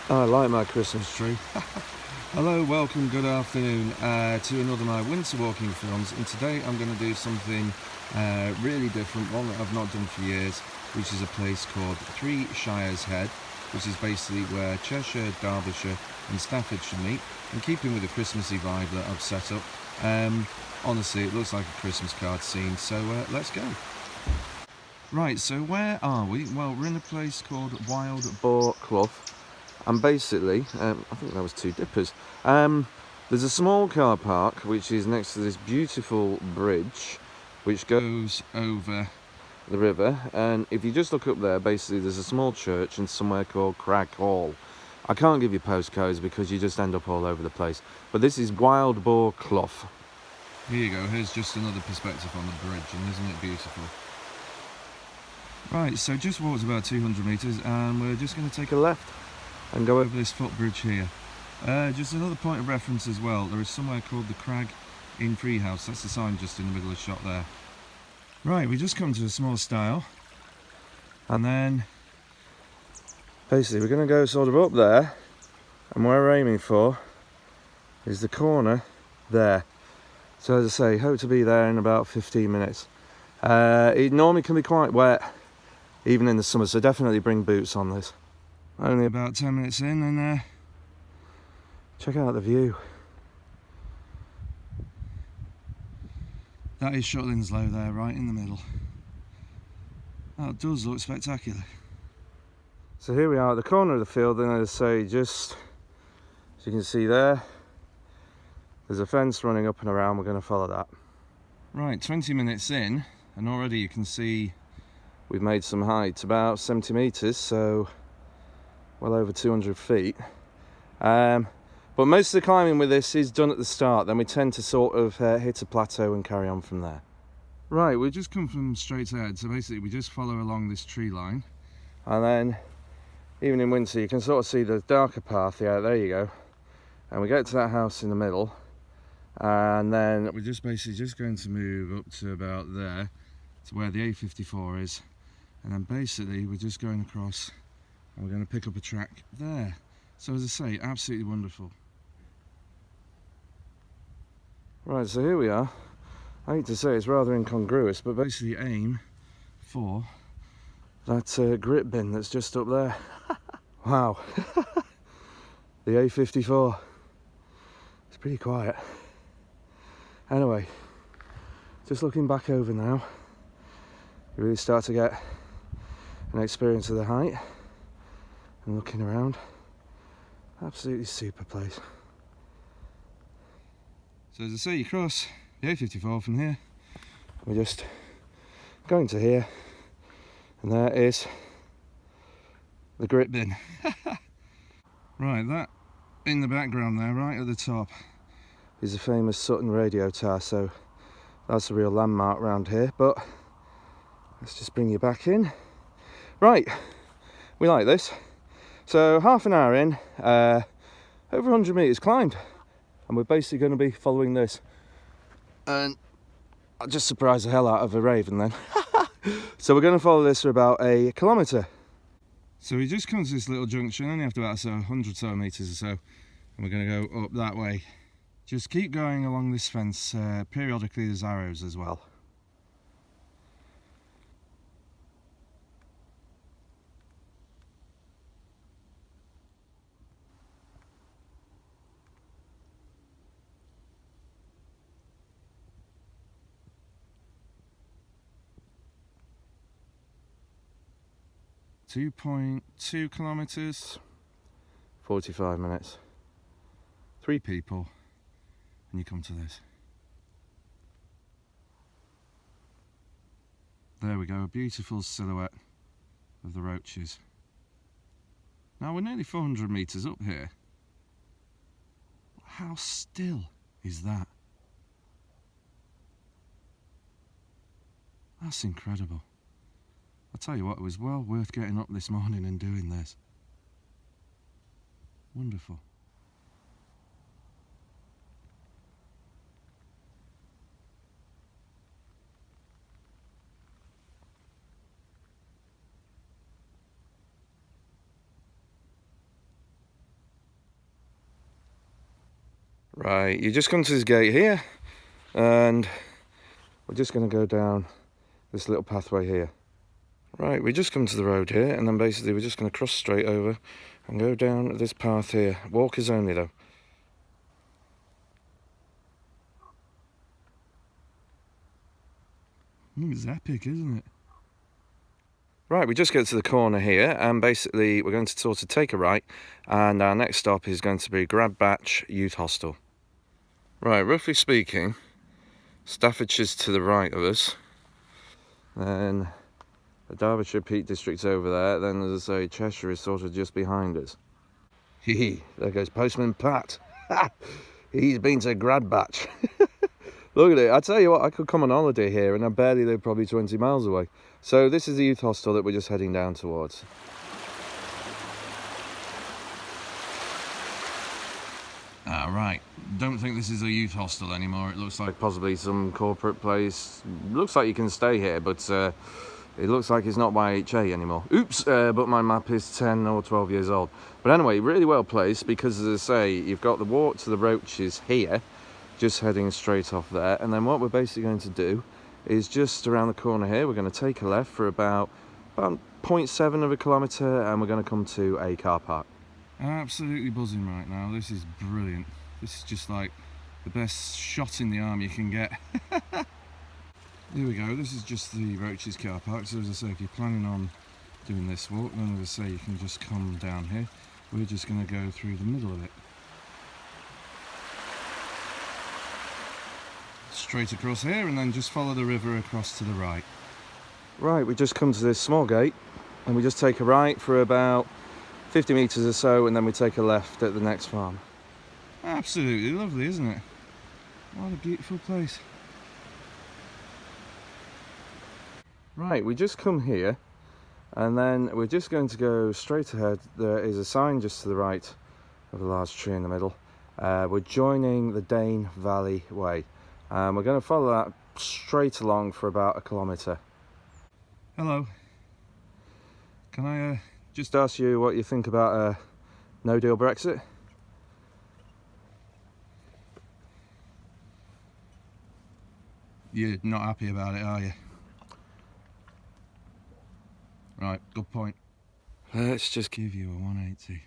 I like my Christmas tree. Hello, welcome, good afternoon to another of my winter walking films, and today I'm going to do something really different, one that I've not done for years, which is a place called Three Shires Head, which is basically where Cheshire, Derbyshire and Staffordshire meet, in keeping with the Christmassy vibe that I've set up. Honestly, it looks like a Christmas card scene, so let's go. Right, so where are we? Well, we're in a place called Wild Boar Clough. And basically, I think that was two dippers. There's a small car park which is next to this beautiful bridge which goes over the river, and if you just look up there, basically there's a small church and somewhere called Crag Hall. I can't give you postcodes because you just end up all over the place, but this is Wild Boar Clough. Here you go, here's just another perspective on the bridge, and isn't it beautiful? Right, so just walked about 200 metres and we're just going to take a left and go over this footbridge here. Just another point of reference as well, there is somewhere called the Crag Inn Freehouse. That's the sign just in the middle of the shot there. Right, we just come to a small stile, and then basically we're going to go sort of up there, and where we're aiming for is the corner there. So as I say, hope to be there in about 15 minutes. It normally can be quite wet even in the summer, so definitely bring boots on this. Only about 10 minutes in, and check out the view. That is Shutlinslow there, right in the middle. That does look spectacular. So here we are at the corner of the field, and as I say, just as you can see there, there's a fence running up and around. We're going to follow that. Right, 20 minutes in, and already you can see we've made some height, about 70 metres, so well over 200 feet. But most of the climbing with this is done at the start, then we tend to sort of hit a plateau and carry on from there. Right, we just come from straight ahead, so basically we just follow along this tree line, and then even in winter you can sort of see the darker path. Yeah, there you go. And we get to that house in the middle, and then we're just basically just going to move up to about there, to where the A54 is, and then basically we're just going across and we're going to pick up a track there. So as I say, absolutely wonderful. Right, so here we are. I hate to say it's rather incongruous, but basically aim for that grit bin that's just up there. Wow. The A54. It's pretty quiet. Anyway, just looking back over now, you really start to get an experience of the height, and looking around, absolutely super place. So as I say, you cross the A54 from here, we're just going to here, and there is the grit bin. Right, that in the background there, right at the top, is the famous Sutton radio tower, so that's a real landmark around here. But let's just bring you back in. Right, we like this. So half an hour in, over 100 metres climbed, and we're basically going to be following this. And I'll just surprise the hell out of a raven then. So we're going to follow this for about a kilometre. So we just come to this little junction, only after about 100 so metres or so, and we're going to go up that way. Just keep going along this fence, periodically there's arrows as well. .2 kilometres, 45 minutes. 3 people, and you come to this. There we go, a beautiful silhouette of the roaches. Now we're nearly 400 metres up here. How still is that? That's incredible. I'll tell you what, it was well worth getting up this morning and doing this. Wonderful. Right, you just come to this gate here, and we're just going to go down this little pathway here. Right, we just come to the road here, and then basically we're just going to cross straight over and go down this path here. Walkers only though. It's epic, isn't it? Right, we just get to the corner here, and basically we're going to sort of take a right, and our next stop is going to be Grad-Batch Youth Hostel. Right, roughly speaking, Staffordshire's to the right of us, then the Derbyshire Peak District's over there, then as I say, Cheshire is sort of just behind us. Hee, there goes Postman Pat. He's been to Grad-Batch. Look at it, I tell you what, I could come on holiday here and I barely live probably 20 miles away. So this is the youth hostel that we're just heading down towards. Right, don't think this is a youth hostel anymore. It looks like possibly some corporate place. Looks like you can stay here, but it looks like it's not YHA anymore. Oops, but my map is 10 or 12 years old. But anyway, really well placed because, as I say, you've got the walk to the Roaches here, just heading straight off there. And then what we're basically going to do is just around the corner here, we're going to take a left for about 0.7 of a kilometre, and we're going to come to a car park. Absolutely buzzing right now. This is brilliant. This is just like the best shot in the arm you can get. Here we go, this is just the Roaches car park. So as I say, if you're planning on doing this walk, then as I say, you can just come down here. We're just going to go through the middle of it. Straight across here, and then just follow the river across to the right. Right, we just come to this small gate, and we just take a right for about 50 metres or so, and then we take a left at the next farm. Absolutely lovely, isn't it? What a beautiful place. Right, we just come here, and then we're just going to go straight ahead. There is a sign just to the right of a large tree in the middle. We're joining the Dane Valley Way. We're going to follow that straight along for about a kilometre. Hello. Can I just ask you what you think about a no-deal Brexit? You're not happy about it, are you? Right, good point. Let's just give you a 180.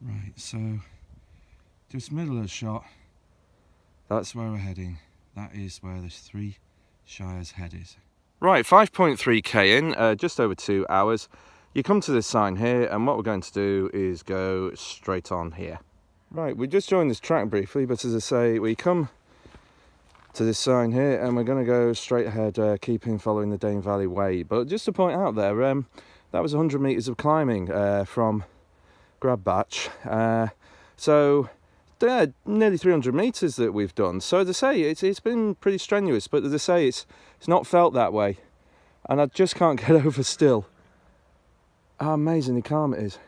Right, so just middle of the shot, that's where we're heading. That is where the 3 Shire's head is. Right, 5.3k in, just over 2 hours. You come to this sign here, and what we're going to do is go straight on here. Right, we just joined this track briefly, but as I say, we come to this sign here, and we're going to go straight ahead, following the Dane Valley Way. But just to point out there, that was 100 metres of climbing from Grad-Batch. So nearly 300 metres that we've done. So as I say, it's been pretty strenuous, but as I say, it's not felt that way, and I just can't get over still how amazingly calm it is.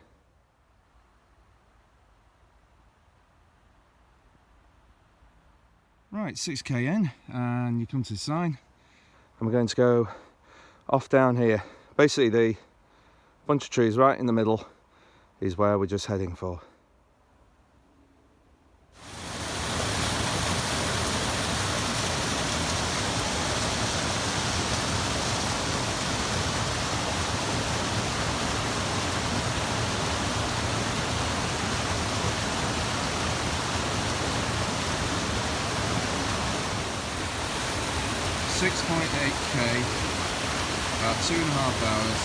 Right, 6k in, and you come to the sign, and we're going to go off down here. Basically, the bunch of trees right in the middle is where we're just heading for. .8k, about 2.5 hours.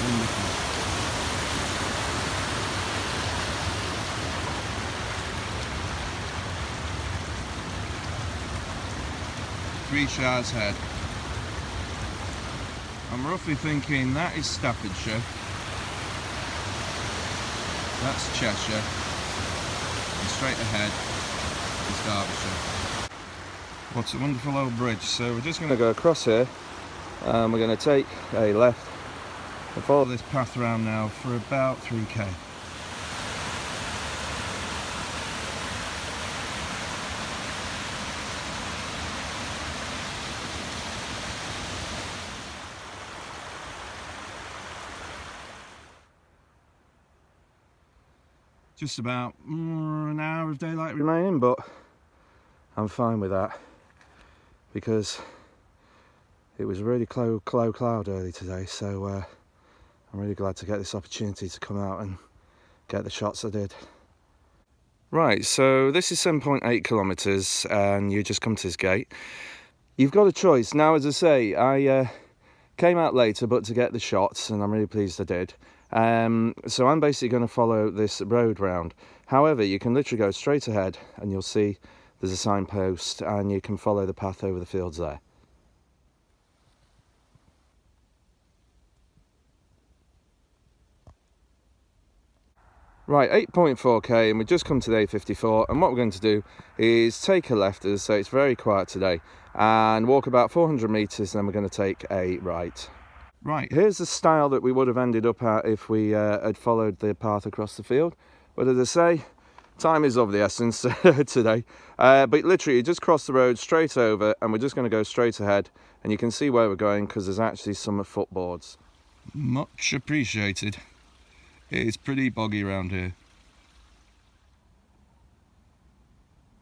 Wonderful. Three Shire's head. I'm roughly thinking that is Staffordshire, that's Cheshire, and straight ahead is Derbyshire. What a wonderful old bridge. So we're just going to go across here, and we're going to take a left and follow this path around now for about 3k. just about an hour of daylight remaining, but I'm fine with that because it was a really low cloud early today, so I'm really glad to get this opportunity to come out and get the shots I did. Right, so this is 7.8 kilometres and you just come to this gate. You've got a choice. Now, as I say, I came out later but to get the shots, and I'm really pleased I did. So I'm basically going to follow this road round. However, you can literally go straight ahead and you'll see there's a signpost and you can follow the path over the fields there. Right, 8.4k and we've just come to the A54, and what we're going to do is take a left, as I say, it's very quiet today, and walk about 400 metres, and then we're going to take a right. Right, here's the style that we would have ended up at if we had followed the path across the field. But as I say, time is of the essence today. But literally, you just cross the road straight over, and we're just going to go straight ahead, and you can see where we're going because there's actually some footboards. Much appreciated. It is pretty boggy around here.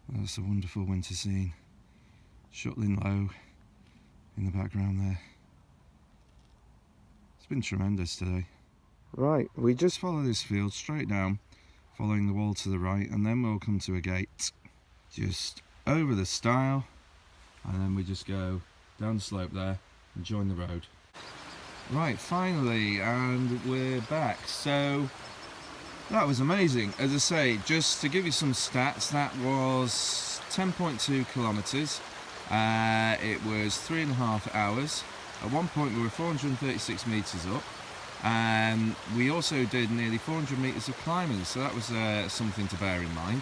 That's a wonderful winter scene. Shuttling low in the background there. It's been tremendous today. Right, we just follow this field straight down, following the wall to the right, and then we'll come to a gate just over the stile, and then we just go down the slope there and join the road. Right, finally, and we're back. So that was amazing. As I say, just to give you some stats, that was 10.2 kilometres. It was 3.5 hours. At one point we were 436 metres up, and we also did nearly 400 metres of climbing, so that was something to bear in mind.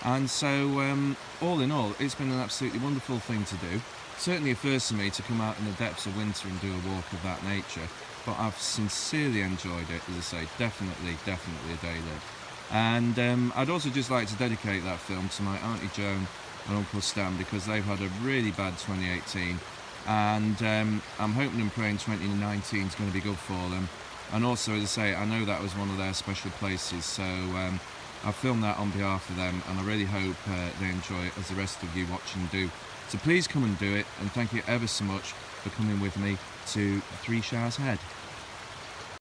And so all in all, it's been an absolutely wonderful thing to do. Certainly a first for me to come out in the depths of winter and do a walk of that nature, but I've sincerely enjoyed it. As I say, definitely a day lived. And I'd also just like to dedicate that film to my Auntie Joan and Uncle Stan, because they've had a really bad 2018, and I'm hoping and praying 2019 is going to be good for them. And also, as I say, I know that was one of their special places, so I filmed that on behalf of them, and I really hope they enjoy it as the rest of you watching do. So please come and do it, and thank you ever so much for coming with me to 3 Shires Head.